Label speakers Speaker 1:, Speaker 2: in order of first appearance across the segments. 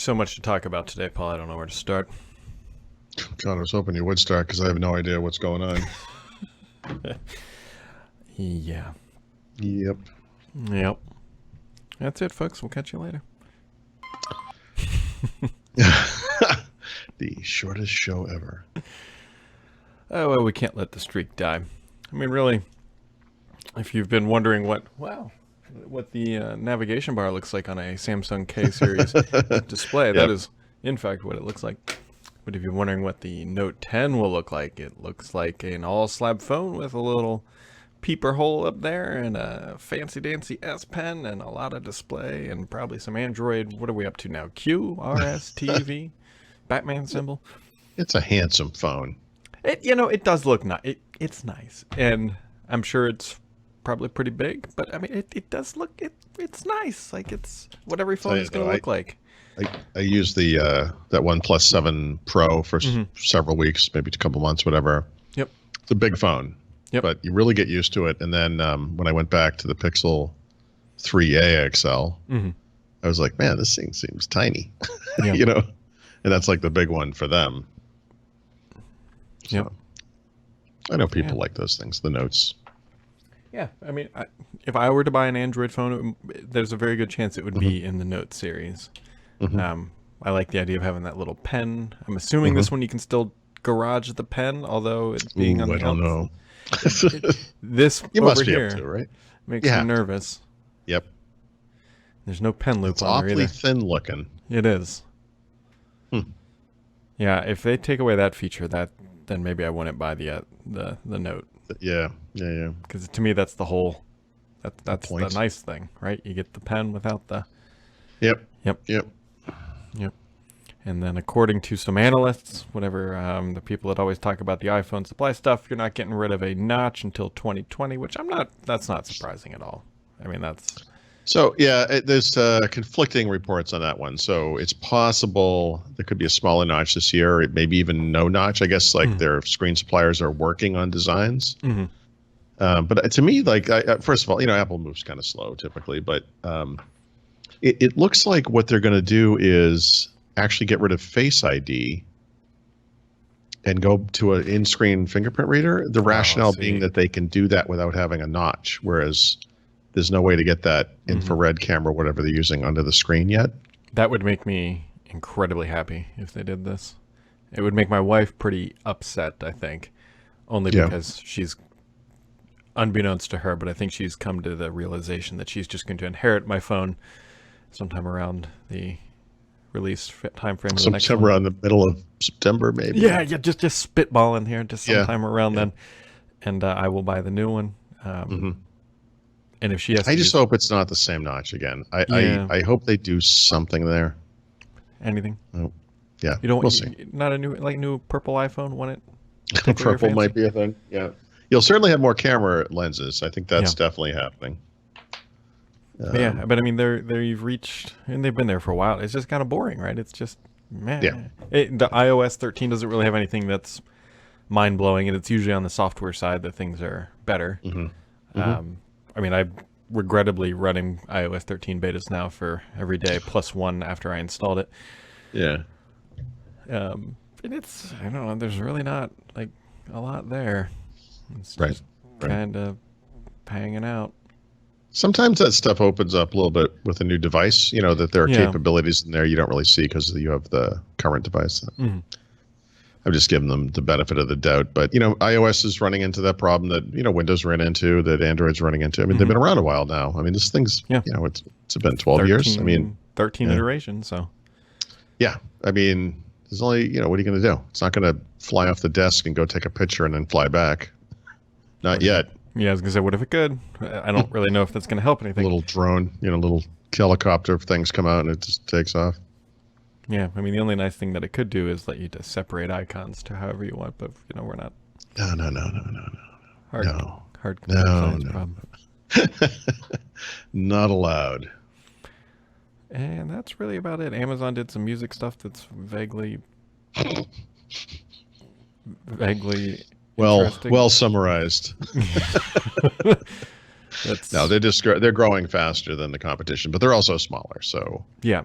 Speaker 1: so much to talk about today, Paul. I don't know where to start.
Speaker 2: God, I was hoping you would start because I have no idea what's going on.
Speaker 1: Yeah.
Speaker 2: Yep.
Speaker 1: Yep. That's it, folks. We'll catch you later.
Speaker 2: The shortest show ever.
Speaker 1: Oh, well, we can't let the streak die. I mean, really, if you've been wondering what the navigation bar looks like on a Samsung K series display, that is, in fact, what it looks like. But if you're wondering what the Note 10 will look like, it looks like an all-slab phone with a little peeper hole up there and a fancy-dancy S Pen and a lot of display and probably some Android. What are we up to now? Q, RS, TV, Batman symbol.
Speaker 2: It's a handsome phone.
Speaker 1: It does look nice. It's nice, and I'm sure it's probably pretty big. But I mean, it does look it's nice. Like it's what every phone is going to look like.
Speaker 2: I used that OnePlus 7 Pro for several weeks, maybe a couple months, whatever.
Speaker 1: Yep.
Speaker 2: It's a big phone.
Speaker 1: Yep.
Speaker 2: But you really get used to it. And then when I went back to the Pixel 3a XL, I was like, man, this thing seems tiny.
Speaker 1: Yeah.
Speaker 2: And that's like the big one for them. So,
Speaker 1: yep.
Speaker 2: I know people like those things, the Notes.
Speaker 1: Yeah, I mean, if I were to buy an Android phone, there's a very good chance it would be in the Note series. I like the idea of having that little pen. I'm assuming this one you can still garage the pen, although it's being on the
Speaker 2: I don't know.
Speaker 1: This
Speaker 2: you
Speaker 1: over
Speaker 2: must be
Speaker 1: here
Speaker 2: able to, right?
Speaker 1: makes me nervous.
Speaker 2: Yep.
Speaker 1: There's no pen loop
Speaker 2: It's
Speaker 1: on there either.
Speaker 2: awfully thin looking.
Speaker 1: It is. Yeah, if they take away that feature, then maybe I wouldn't buy the Note.
Speaker 2: Yeah.
Speaker 1: Because to me, that's the whole. That's
Speaker 2: point.
Speaker 1: the nice thing, right? You get the pen without the.
Speaker 2: Yep.
Speaker 1: And then, according to some analysts, whatever the people that always talk about the iPhone supply stuff, you're not getting rid of a notch until 2020, which I'm not. That's not surprising at all. I mean, that's.
Speaker 2: So there's conflicting reports on that one. So it's possible there could be a smaller notch this year, maybe even no notch. I guess their screen suppliers are working on designs. But to me, first of all, Apple moves kind of slow typically, but it looks like what they're going to do is actually get rid of Face ID and go to an in-screen fingerprint reader. The rationale being that they can do that without having a notch, whereas there's no way to get that infrared camera, whatever they're using, under the screen yet.
Speaker 1: That would make me incredibly happy if they did this. It would make my wife pretty upset, I think, only because she's, unbeknownst to her, but I think she's come to the realization that she's just going to inherit my phone sometime around the release time frame of the next one.
Speaker 2: Around the middle of September, maybe.
Speaker 1: Yeah, just spitballing here, just sometime around then, and I will buy the new one. And if she has,
Speaker 2: I just hope it's not the same notch again. I hope they do something there.
Speaker 1: Anything?
Speaker 2: Oh, yeah,
Speaker 1: you don't.
Speaker 2: We'll see.
Speaker 1: Not a new purple iPhone, want it?
Speaker 2: Purple might be a thing. Yeah, you'll certainly have more camera lenses. I think that's definitely happening.
Speaker 1: But I mean, you've reached, and they've been there for a while. It's just kind of boring, right? It's just, man. Yeah. The iOS 13 doesn't really have anything that's mind blowing, and it's usually on the software side that things are better. I mean, I'm regrettably running iOS 13 betas now for every day, plus one after I installed it.
Speaker 2: Yeah.
Speaker 1: And it's, I don't know, there's really not like a lot there. It's just kind of hanging out.
Speaker 2: Sometimes that stuff opens up a little bit with a new device, that there are capabilities in there you don't really see because you have the current device. I'm just giving them the benefit of the doubt. But, iOS is running into that problem that, Windows ran into, that Android's running into. I mean, they've been around a while now. I mean, this thing's, it's been 12 years. I mean,
Speaker 1: 13 iterations. So,
Speaker 2: yeah. I mean, there's only, what are you going to do? It's not going to fly off the desk and go take a picture and then fly back. Not yet.
Speaker 1: Yeah, I was going to say, what if it could? I don't really know if that's going to help anything.
Speaker 2: A little drone, little helicopter things come out and it just takes off.
Speaker 1: Yeah, I mean, the only nice thing that it could do is let you to separate icons to however you want, but, we're not.
Speaker 2: No.
Speaker 1: Hard problem.
Speaker 2: Not allowed.
Speaker 1: And that's really about it. Amazon did some music stuff that's vaguely
Speaker 2: well summarized. No, they're growing faster than the competition, but they're also smaller. So
Speaker 1: yeah,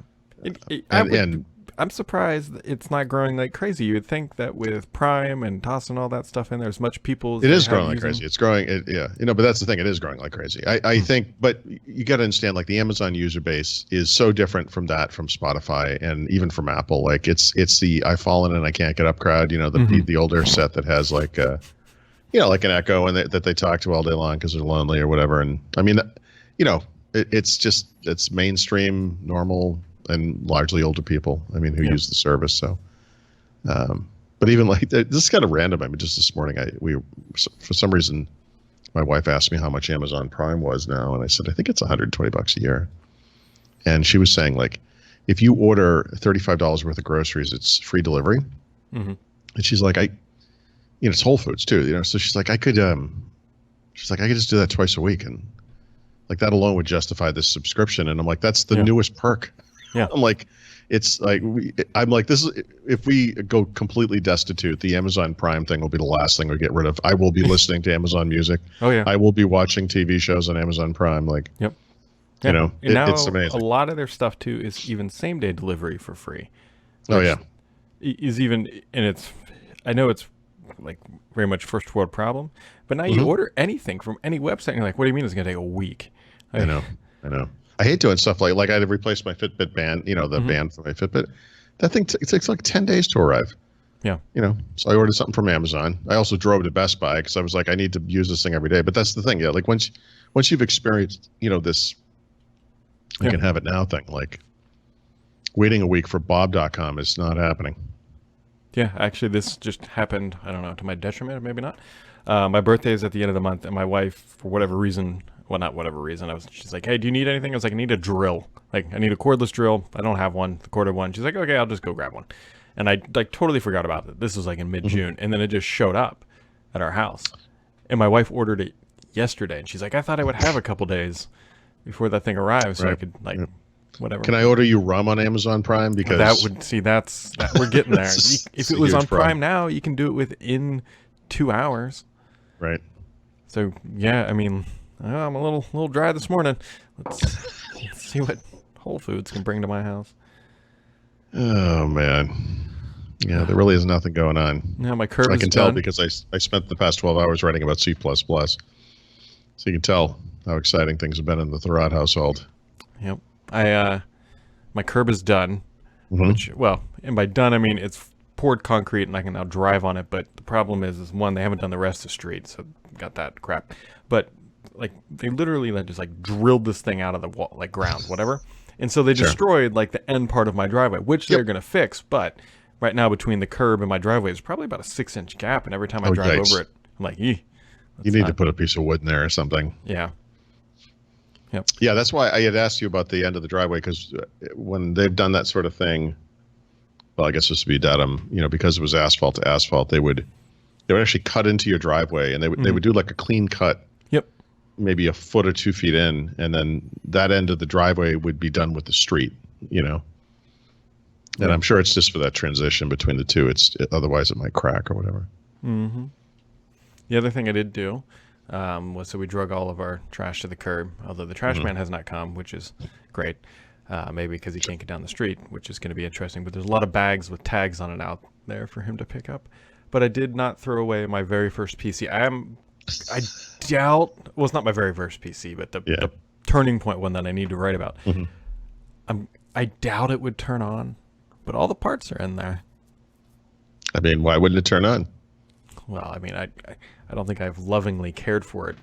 Speaker 2: and
Speaker 1: I'm surprised that it's not growing like crazy. You would think that with Prime and tossing all that stuff in there, as much people as
Speaker 2: It
Speaker 1: they
Speaker 2: is
Speaker 1: have
Speaker 2: growing like
Speaker 1: using.
Speaker 2: crazy. It's growing. Yeah, but that's the thing. It is growing like crazy. I think, but you got to understand, like the Amazon user base is so different from Spotify and even from Apple. Like it's the I've fallen and I can't get up crowd. The older set that has like like an Echo and that they talk to all day long because they're lonely or whatever. And I mean, it's mainstream, normal, and largely older people. I mean, who use the service. So, but even like this is kind of random. I mean, just this morning, for some reason, my wife asked me how much Amazon Prime was now, and I said I think it's $120 a year. And she was saying like, if you order $35 worth of groceries, it's free delivery. And she's like, it's Whole Foods too, So she's like, I could just do that twice a week, and like that alone would justify this subscription. And I'm like, that's the newest perk.
Speaker 1: Yeah.
Speaker 2: I'm like, it's like this is if we go completely destitute, the Amazon Prime thing will be the last thing we get rid of. I will be listening to Amazon Music.
Speaker 1: Oh yeah.
Speaker 2: I will be watching TV shows on Amazon Prime. Like,
Speaker 1: Yep.
Speaker 2: Yeah. It's
Speaker 1: A
Speaker 2: amazing.
Speaker 1: lot of their stuff too is even same day delivery for free.
Speaker 2: Oh yeah.
Speaker 1: Is even, and I know it's like very much first world problem, but now you order anything from any website and you're like, what do you mean it's going to take a week?
Speaker 2: I know. I hate doing stuff like I had to replace my Fitbit band, the band for my Fitbit. That thing it takes like 10 days to arrive.
Speaker 1: Yeah.
Speaker 2: So I ordered something from Amazon. I also drove to Best Buy because I was like, I need to use this thing every day. But that's the thing. Yeah. Like once you've experienced, this I can have it now thing, like waiting a week for Bob.com is not happening.
Speaker 1: Yeah. Actually, this just happened, I don't know, to my detriment, or maybe not. My birthday is at the end of the month, and my wife, for whatever reason, well, not whatever reason, she's like, hey, do you need anything? I was like, I need a drill. Like, I need a cordless drill. I don't have one, the corded one. She's like, okay, I'll just go grab one. And I like totally forgot about it. This was like in mid-June, and then it just showed up at our house. And my wife ordered it yesterday, and she's like, I thought I would have a couple days before that thing arrives, so I could whatever.
Speaker 2: Can I order you rum on Amazon Prime? Because
Speaker 1: that we're getting there. If it was on Prime now, you can do it within 2 hours.
Speaker 2: Right.
Speaker 1: So yeah, I mean, I'm a little dry this morning. Let's see what Whole Foods can bring to my house.
Speaker 2: Oh man, yeah, there really is nothing going on.
Speaker 1: Yeah, my curb.
Speaker 2: I can
Speaker 1: is
Speaker 2: tell
Speaker 1: done.
Speaker 2: because I spent the past 12 hours writing about C++, so you can tell how exciting things have been in the Thurrott household.
Speaker 1: Yep. My curb is done. Which, well, and by done I mean it's poured concrete and I can now drive on it. But the problem is one, they haven't done the rest of the street, so got that crap. But like they literally just like drilled this thing out of the wall, like ground, whatever. And so they destroyed like the end part of my driveway, which they're going to fix. But right now between the curb and my driveway is probably about a 6-inch gap. And every time I drive over it, I'm like, you
Speaker 2: need to put a piece of wood in there or something.
Speaker 1: Yeah. Yep.
Speaker 2: Yeah, that's why I had asked you about the end of the driveway, because when they've done that sort of thing, well, I guess this would be Dedham, because it was asphalt to asphalt, they would actually cut into your driveway, and they would do like a clean cut.
Speaker 1: Yep.
Speaker 2: Maybe a foot or 2 feet in, and then that end of the driveway would be done with the street, And I'm sure it's just for that transition between the two. Otherwise it might crack or whatever.
Speaker 1: Mm-hmm. The other thing I did do was so we drug all of our trash to the curb, although the trash man has not come, which is great. Maybe because he can't get down the street, which is going to be interesting. But there's a lot of bags with tags on it out there for him to pick up. But I did not throw away my very first PC. I doubt, well, it's not my very first PC, but the turning point one that I need to write about. I doubt it would turn on, but all the parts are in there.
Speaker 2: I mean, why wouldn't it turn on?
Speaker 1: Well, I mean, I don't think I've lovingly cared for it.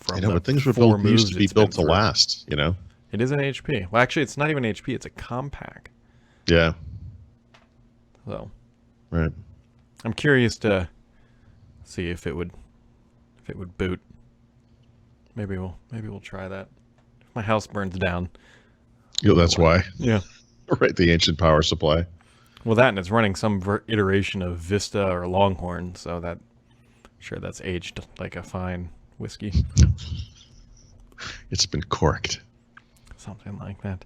Speaker 2: But things were used to be built to last,
Speaker 1: It is an HP. Well, actually, it's not even HP. It's a Compaq.
Speaker 2: Yeah.
Speaker 1: So.
Speaker 2: Right.
Speaker 1: I'm curious to see if it would boot. Maybe we'll try that. If my house burns down.
Speaker 2: Yeah, that's why.
Speaker 1: Yeah.
Speaker 2: Right. The ancient power supply.
Speaker 1: Well, that, and it's running some iteration of Vista or Longhorn, so that's aged like a fine whiskey.
Speaker 2: It's been corked.
Speaker 1: Something like that.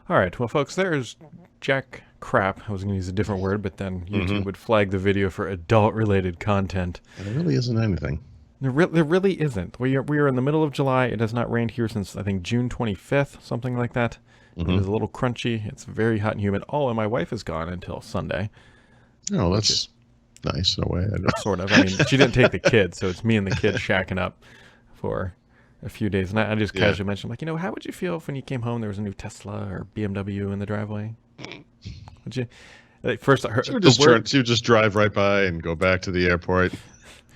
Speaker 1: All right. Well, folks, there's Jack Crap. I was going to use a different word, but then YouTube would flag the video for adult-related content.
Speaker 2: And it really isn't anything.
Speaker 1: There really isn't. We are in the middle of July. It has not rained here since I think June 25th, something like that. It is a little crunchy. It's very hot and humid. Oh, and my wife is gone until Sunday.
Speaker 2: Oh, that's nice in a way. I don't
Speaker 1: Sort of. I mean, she didn't take the kids, so it's me and the kids shacking up for a few days. And I just casually mentioned, like, how would you feel if when you came home there was a new Tesla or BMW in the driveway? Would you? Like, first, I heard
Speaker 2: she would just drive right by and go back to the airport.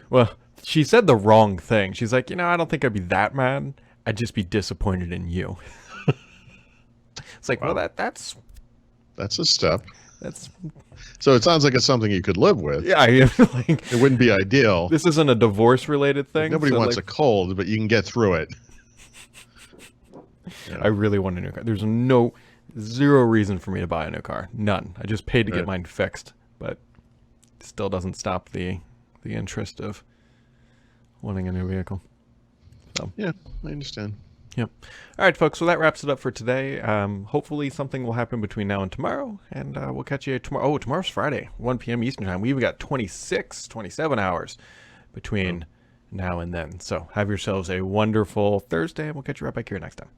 Speaker 1: Well, she said the wrong thing. She's like, I don't think I'd be that mad. I'd just be disappointed in you. It's like, well, that's
Speaker 2: a step.
Speaker 1: That's
Speaker 2: So it sounds like it's something you could live with.
Speaker 1: yeah.
Speaker 2: It wouldn't be ideal.
Speaker 1: This isn't a divorce-related thing.
Speaker 2: Nobody wants a cold, but you can get through it.
Speaker 1: I really want a new car. There's zero reason for me to buy a new car. None. I just paid to get mine fixed, but it still doesn't stop the interest of wanting a new vehicle. So
Speaker 2: yeah, I understand.
Speaker 1: Yep. All right, folks. So that wraps it up for today. Hopefully something will happen between now and tomorrow, and we'll catch you tomorrow. Oh, tomorrow's Friday, 1 p.m. Eastern time. We've got 27 hours between now and then. So have yourselves a wonderful Thursday, and we'll catch you right back here next time.